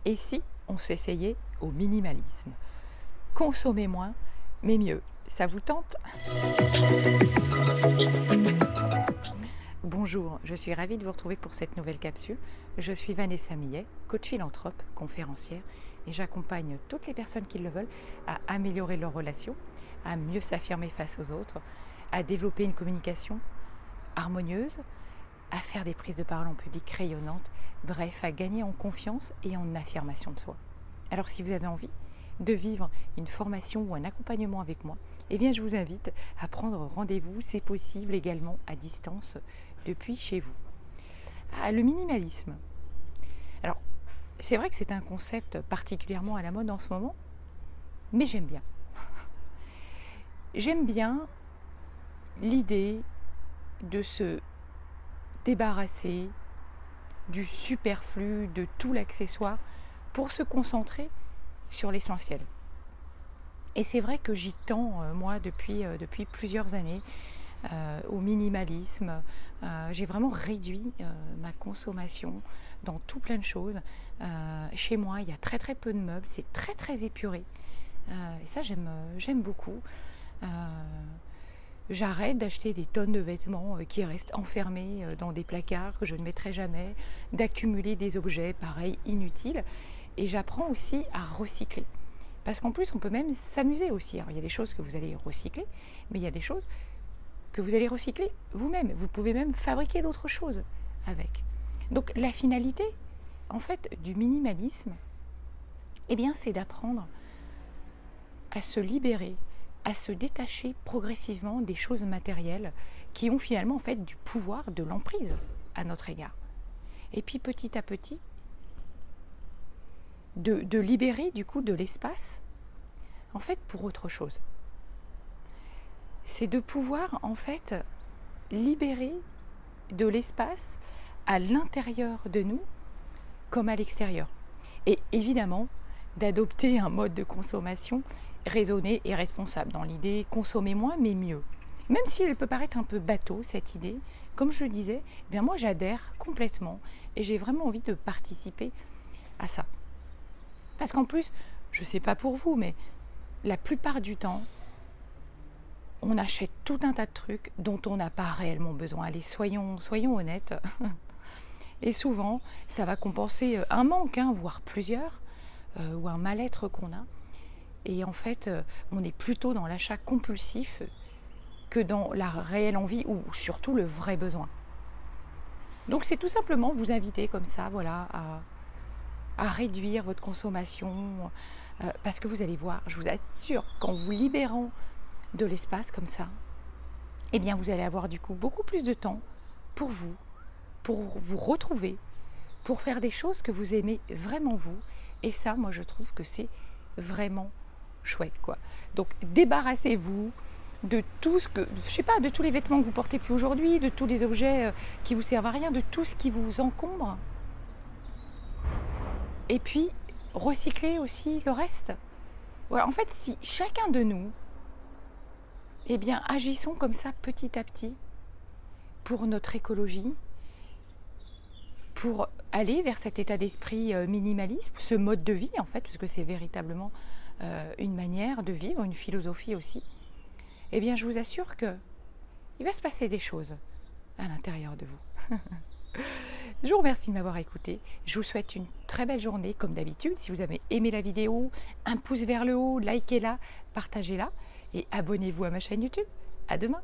Et si on s'essayait au minimalisme? Consommer moins, mais mieux. Ça vous tente? Bonjour, je suis ravie de vous retrouver pour cette nouvelle capsule. Je suis Vanessa Millet, coach philanthrope, conférencière, et j'accompagne toutes les personnes qui le veulent à améliorer leurs relations, à mieux s'affirmer face aux autres, à développer une communication harmonieuse, à faire des prises de parole en public rayonnantes, bref, à gagner en confiance et en affirmation de soi. Alors si vous avez envie de vivre une formation ou un accompagnement avec moi, eh bien je vous invite à prendre rendez-vous, c'est possible également à distance depuis chez vous. Le minimalisme. Alors, c'est vrai que c'est un concept particulièrement à la mode en ce moment, mais j'aime bien. J'aime bien l'idée de se débarrasser du superflu, de tout l'accessoire, pour se concentrer sur l'essentiel. Et c'est vrai que j'y tends, moi, depuis plusieurs années, au minimalisme. J'ai vraiment réduit ma consommation dans tout plein de choses. Chez moi, il y a très très peu de meubles, c'est très très épuré. Et ça, j'aime beaucoup. J'arrête d'acheter des tonnes de vêtements qui restent enfermés dans des placards que je ne mettrai jamais, d'accumuler des objets pareils inutiles. Et j'apprends aussi à recycler. Parce qu'en plus, on peut même s'amuser aussi. Alors, il y a des choses que vous allez recycler, mais il y a des choses que vous allez recycler vous-même. Vous pouvez même fabriquer d'autres choses avec. Donc, la finalité, en fait, du minimalisme, eh bien, c'est d'apprendre à se libérer, à se détacher progressivement des choses matérielles qui ont finalement, en fait, du pouvoir, de l'emprise à notre égard. Et puis, petit à petit, de libérer du coup de l'espace en fait pour autre chose. C'est de pouvoir en fait libérer de l'espace à l'intérieur de nous comme à l'extérieur. Et évidemment d'adopter un mode de consommation raisonné et responsable, dans l'idée consommer moins mais mieux. Même si elle peut paraître un peu bateau cette idée, comme je le disais, eh bien moi j'adhère complètement et j'ai vraiment envie de participer à ça. Parce qu'en plus, je ne sais pas pour vous, mais la plupart du temps, on achète tout un tas de trucs dont on n'a pas réellement besoin. Allez, soyons honnêtes. Et souvent, ça va compenser un manque, voire plusieurs, ou un mal-être qu'on a. Et en fait, on est plutôt dans l'achat compulsif que dans la réelle envie ou surtout le vrai besoin. Donc c'est tout simplement vous inviter comme ça, voilà, à réduire votre consommation, parce que vous allez voir, je vous assure, qu'en vous libérant de l'espace comme ça, eh bien vous allez avoir du coup beaucoup plus de temps pour vous retrouver, pour faire des choses que vous aimez vraiment vous. Et ça, moi je trouve que c'est vraiment chouette, quoi. Donc débarrassez-vous de tout ce que, je sais pas, de tous les vêtements que vous portez plus aujourd'hui, de tous les objets qui vous servent à rien, de tout ce qui vous encombre. Et puis, recycler aussi le reste. Voilà, en fait, si chacun de nous, eh bien, agissons comme ça petit à petit pour notre écologie, pour aller vers cet état d'esprit minimaliste, ce mode de vie, en fait, parce que c'est véritablement une manière de vivre, une philosophie aussi, eh bien, je vous assure que il va se passer des choses à l'intérieur de vous. Je vous remercie de m'avoir écouté. Je vous souhaite une très belle journée, comme d'habitude. Si vous avez aimé la vidéo, un pouce vers le haut, likez-la, partagez-la et abonnez-vous à ma chaîne YouTube. À demain.